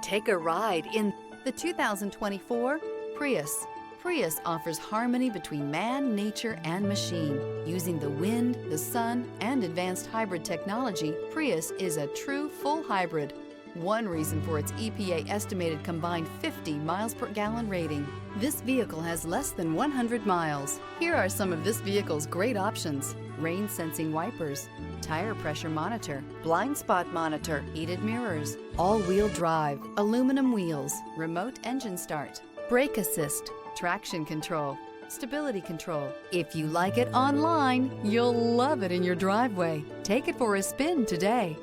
Take a ride in the 2024 Prius. Prius offers harmony between man, nature, and machine. Using the wind, the sun, and advanced hybrid technology, Prius is a true full hybrid. One reason for its EPA estimated combined 50 miles per gallon rating. This vehicle has less than 100 miles. Here are some of this vehicle's great options: rain sensing wipers, tire pressure monitor, blind spot monitor, heated mirrors, all-wheel drive, aluminum wheels, remote engine start, brake assist, traction control, stability control. If you like it online, you'll love it in your driveway. Take it for a spin today.